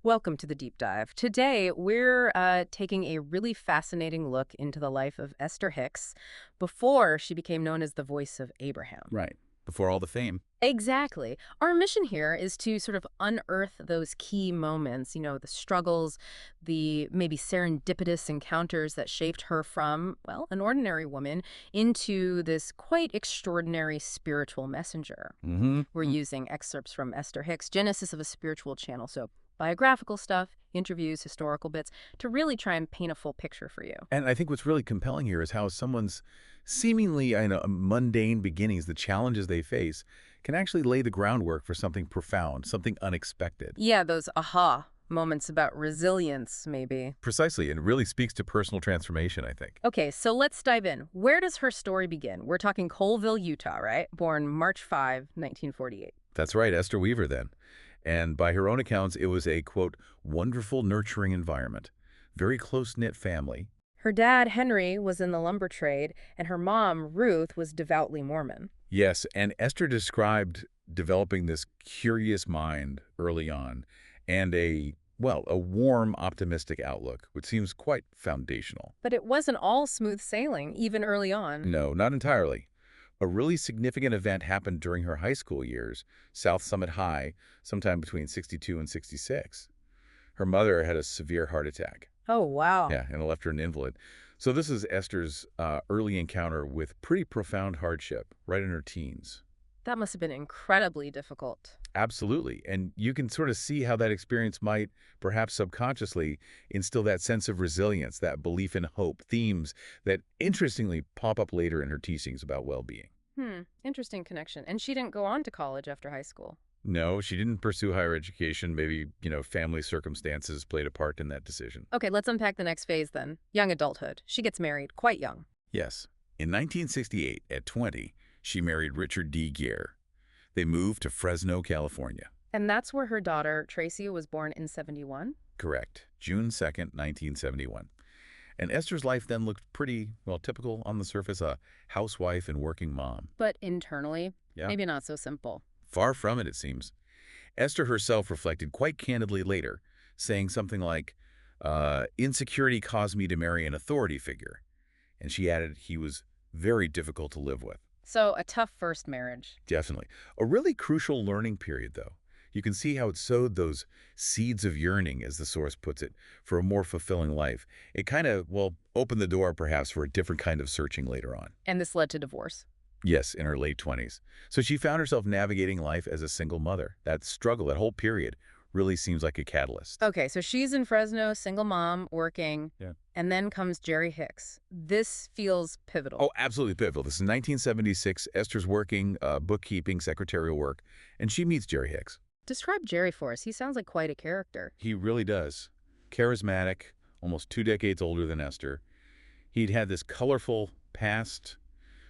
Welcome to the deep dive. Today, we're taking a really fascinating look into the life of Esther Hicks before she became known as the voice of Abraham. Right. Before all the fame. Exactly. Our mission here is to sort of unearth those key moments, the struggles, the maybe serendipitous encounters that shaped her from, well, an ordinary woman into this quite extraordinary spiritual messenger. Mm-hmm. We're using excerpts from Esther Hicks' Genesis of a Spiritual Channel. So biographical stuff, interviews, historical bits, to really try and paint a full picture for you. And I think what's really compelling here is how someone's seemingly, mundane beginnings, the challenges they face, can actually lay the groundwork for something profound, something unexpected. Yeah, those aha moments about resilience, maybe. Precisely, and it really speaks to personal transformation, I think. Okay, so let's dive in. Where does her story begin? We're talking Colville, Utah, right? Born March 5, 1948. That's right, Esther Weaver then. And by her own accounts, it was a, quote, wonderful, nurturing environment. Very close-knit family. Her dad, Henry, was in the lumber trade, and her mom, Ruth, was devoutly Mormon. Yes, and Esther described developing this curious mind early on and a warm, optimistic outlook, which seems quite foundational. But it wasn't all smooth sailing, even early on. No, not entirely. A really significant event happened during her high school years, South Summit High, sometime between 62 and 66. Her mother had a severe heart attack. Oh, wow. Yeah, and it left her an invalid. So this is Esther's early encounter with pretty profound hardship, right in her teens. That must have been incredibly difficult. Absolutely. And you can sort of see how that experience might, perhaps subconsciously, instill that sense of resilience, that belief in hope, themes that interestingly pop up later in her teachings about well-being. Interesting connection. And she didn't go on to college after high school. No, she didn't pursue higher education. Maybe, family circumstances played a part in that decision. Okay, let's unpack the next phase then. Young adulthood. She gets married quite young. Yes. In 1968, at 20, she married Richard D. Gere. They moved to Fresno, California. And that's where her daughter, Tracy, was born in 71? Correct. June 2nd, 1971. And Esther's life then looked pretty, well, typical on the surface, a housewife and working mom. But internally, Yeah. maybe not so simple. Far from it seems. Esther herself reflected quite candidly later, saying something like, insecurity caused me to marry an authority figure. And she added he was very difficult to live with. So, a tough first marriage. Definitely. A really crucial learning period, though. You can see how it sowed those seeds of yearning, as the source puts it, for a more fulfilling life. It kind of, well, opened the door, perhaps, for a different kind of searching later on. And this led to divorce. Yes, in her late 20s. So she found herself navigating life as a single mother. That struggle, that whole period, really seems like a catalyst. Okay, so she's in Fresno, single mom, working. Yeah. And then comes Jerry Hicks. This feels pivotal. Oh, absolutely pivotal. This is 1976. Esther's working, bookkeeping, secretarial work, and she meets Jerry Hicks. Describe Jerry for us. He sounds like quite a character. He really does. Charismatic, almost 2 decades older than Esther. He'd had this colorful past,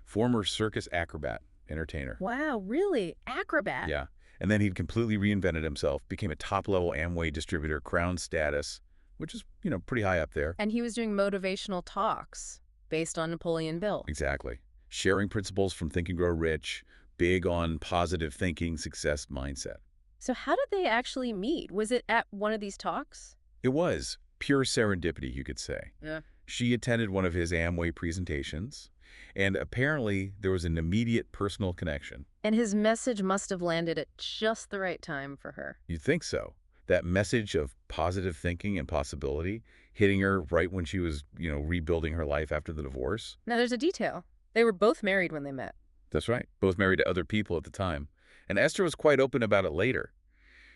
former circus acrobat, entertainer. Wow, really? Acrobat? Yeah. And then he'd completely reinvented himself, became a top-level Amway distributor, crown status, which is, pretty high up there. And he was doing motivational talks based on Napoleon Hill. Exactly. Sharing principles from Think and Grow Rich, big on positive thinking, success mindset. So how did they actually meet? Was it at one of these talks? It was pure serendipity, you could say. Yeah. She attended one of his Amway presentations, and apparently there was an immediate personal connection. And his message must have landed at just the right time for her. You'd think so. That message of positive thinking and possibility hitting her right when she was, rebuilding her life after the divorce. Now there's a detail. They were both married when they met. That's right. Both married to other people at the time. And Esther was quite open about it later.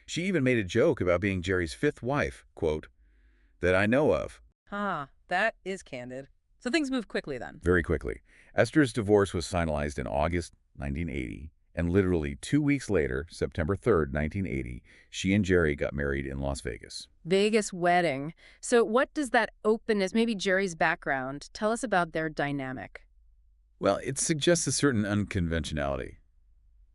She even made a joke about being Jerry's 5th wife, quote, that I know of. Ah, that is candid. So things move quickly then. Very quickly. Esther's divorce was finalized in August 1980, and literally 2 weeks later, September 3rd, 1980, she and Jerry got married in Las Vegas. Vegas wedding. So what does that openness, maybe Jerry's background, tell us about their dynamic? Well, it suggests a certain unconventionality.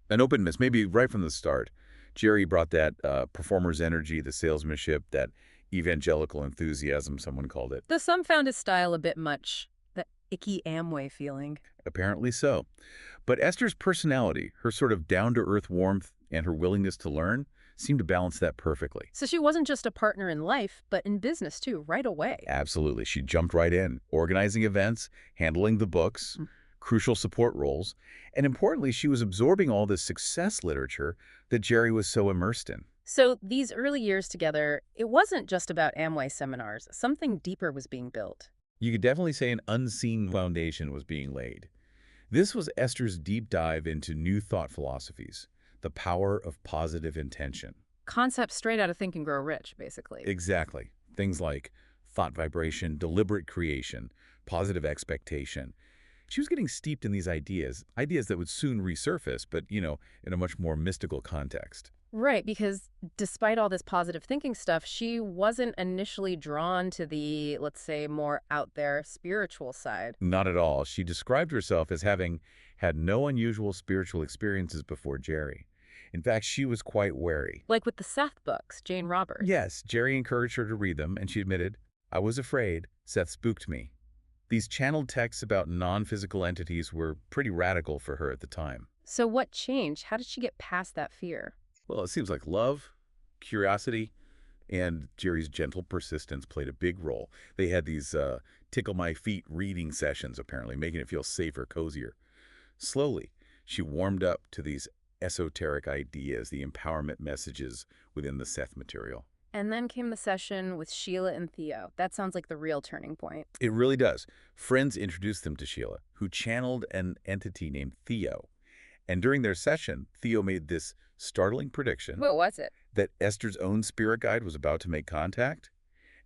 An openness, maybe right from the start. Jerry brought that performer's energy, the salesmanship, that evangelical enthusiasm, someone called it. Though some found his style a bit much, that icky Amway feeling. Apparently so. But Esther's personality, her sort of down-to-earth warmth and her willingness to learn, seemed to balance that perfectly. So she wasn't just a partner in life, but in business too, right away. Absolutely. She jumped right in, organizing events, handling the books, Mm. crucial support roles, and importantly, she was absorbing all this success literature that Jerry was so immersed in. So these early years together, it wasn't just about Amway seminars. Something deeper was being built. You could definitely say an unseen foundation was being laid. This was Esther's deep dive into new thought philosophies, the power of positive intention. Concepts straight out of Think and Grow Rich, basically. Exactly. Things like thought vibration, deliberate creation, positive expectation. She was getting steeped in these ideas that would soon resurface, but, in a much more mystical context. Right, because despite all this positive thinking stuff, she wasn't initially drawn to the, let's say, more out there spiritual side. Not at all. She described herself as having had no unusual spiritual experiences before Jerry. In fact, she was quite wary. Like with the Seth books, Jane Roberts. Yes, Jerry encouraged her to read them, and she admitted, "I was afraid. Seth spooked me." These channeled texts about non-physical entities were pretty radical for her at the time. So what changed? How did she get past that fear? Well, it seems like love, curiosity, and Jerry's gentle persistence played a big role. They had these tickle my feet reading sessions, apparently, making it feel safer, cozier. Slowly, she warmed up to these esoteric ideas, the empowerment messages within the Seth material. And then came the session with Sheila and Theo. That sounds like the real turning point. It really does. Friends introduced them to Sheila, who channeled an entity named Theo. And during their session, Theo made this startling prediction What was it? that Esther's own spirit guide was about to make contact,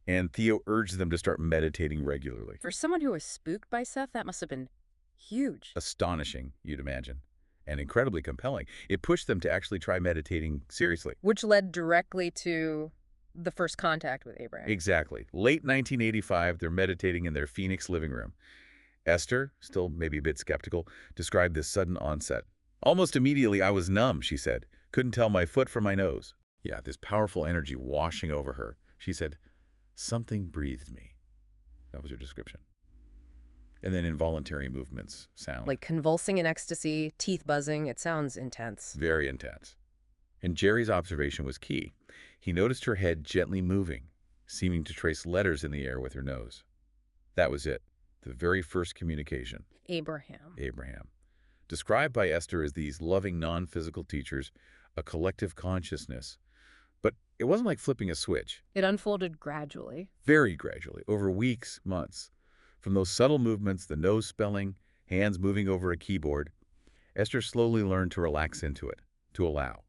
and Theo urged them to start meditating regularly. For someone who was spooked by Seth, that must have been huge. Astonishing, you'd imagine, and incredibly compelling. It pushed them to actually try meditating seriously. Which led directly to the first contact with Abraham. Exactly. Late 1985, they're meditating in their Phoenix living room. Esther, still maybe a bit skeptical, described this sudden onset. "Almost immediately, I was numb," she said. "Couldn't tell my foot from my nose." Yeah, this powerful energy washing over her. She said, "Something breathed me." That was her description. And then involuntary movements, sound. Like convulsing in ecstasy, teeth buzzing. It sounds intense. Very intense. And Jerry's observation was key. He noticed her head gently moving, seeming to trace letters in the air with her nose. That was it. The very first communication. Abraham. Described by Esther as these loving non-physical teachers, a collective consciousness. But it wasn't like flipping a switch. It unfolded gradually. Very gradually, over weeks, months. From those subtle movements, the nose spelling, hands moving over a keyboard, Esther slowly learned to relax into it, to allow.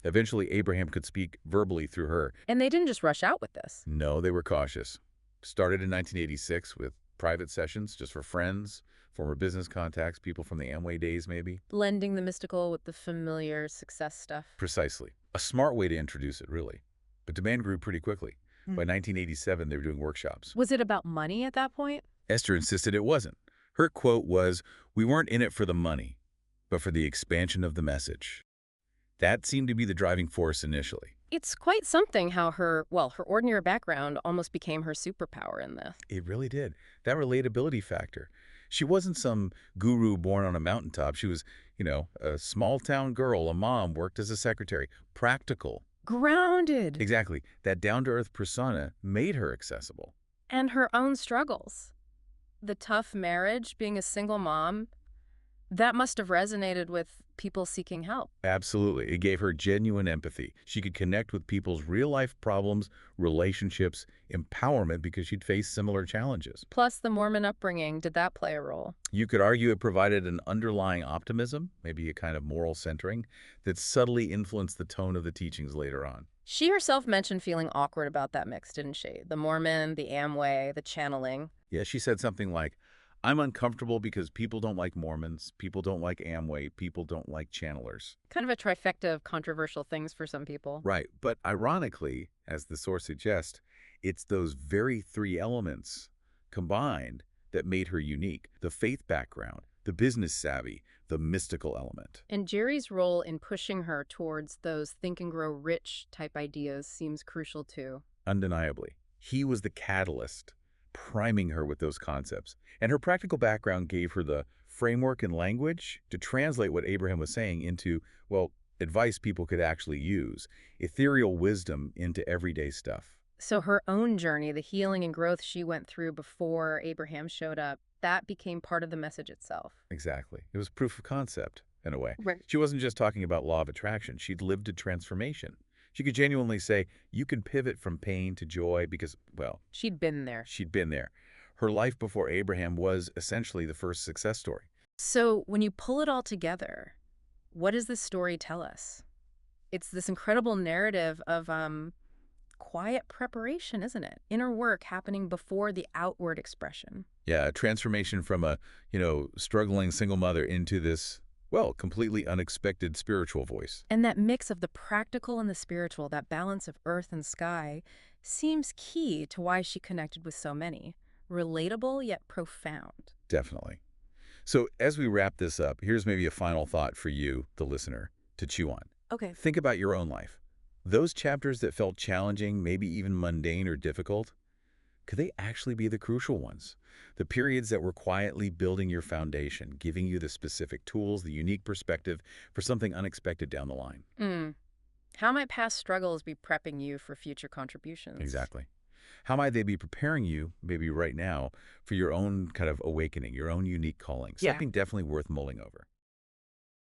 Eventually, Abraham could speak verbally through her. And they didn't just rush out with this. No, they were cautious. Started in 1986 with private sessions just for friends, former business contacts, people from the Amway days maybe. Blending the mystical with the familiar success stuff. Precisely. A smart way to introduce it, really. But demand grew pretty quickly. By 1987, they were doing workshops. Was it about money at that point? Esther insisted it wasn't. Her quote was, "We weren't in it for the money, but for the expansion of the message." That seemed to be the driving force initially. It's quite something how her ordinary background almost became her superpower in this. It really did. That relatability factor. She wasn't some guru born on a mountaintop. She was, a small-town girl, a mom, worked as a secretary. Practical. Grounded. Exactly. That down-to-earth persona made her accessible. And her own struggles. The tough marriage, being a single mom, that must have resonated with people seeking help. Absolutely. It gave her genuine empathy. She could connect with people's real-life problems, relationships, empowerment because she'd faced similar challenges. Plus, the Mormon upbringing, did that play a role? You could argue it provided an underlying optimism, maybe a kind of moral centering, that subtly influenced the tone of the teachings later on. She herself mentioned feeling awkward about that mix, didn't she? The Mormon, the Amway, the channeling. Yeah, she said something like, "I'm uncomfortable because people don't like Mormons, people don't like Amway, people don't like channelers." Kind of a trifecta of controversial things for some people. Right, but ironically, as the source suggests, it's those very three elements combined that made her unique. The faith background, the business savvy, the mystical element. And Jerry's role in pushing her towards those think and grow rich type ideas seems crucial too. Undeniably. He was the catalyst, priming her with those concepts. And her practical background gave her the framework and language to translate what Abraham was saying into, advice people could actually use, ethereal wisdom into everyday stuff. So her own journey, the healing and growth she went through before Abraham showed up, that became part of the message itself. Exactly. It was proof of concept, in a way. Right. She wasn't just talking about law of attraction. She'd lived a transformation. She could genuinely say, you can pivot from pain to joy because, well, She'd been there. she'd been there. Her life before Abraham was essentially the first success story. So when you pull it all together, what does this story tell us? It's this incredible narrative of quiet preparation, isn't it? Inner work happening before the outward expression. Yeah, a transformation from a, struggling single mother into this, well, completely unexpected spiritual voice. And that mix of the practical and the spiritual, that balance of earth and sky, seems key to why she connected with so many. Relatable yet profound. Definitely. So as we wrap this up, here's maybe a final thought for you, the listener, to chew on. Okay. Think about your own life. Those chapters that felt challenging, maybe even mundane or difficult, could they actually be the crucial ones? The periods that were quietly building your foundation, giving you the specific tools, the unique perspective for something unexpected down the line. Mm. How might past struggles be prepping you for future contributions? Exactly. How might they be preparing you, maybe right now, for your own kind of awakening, your own unique calling? Yeah. Something definitely worth mulling over.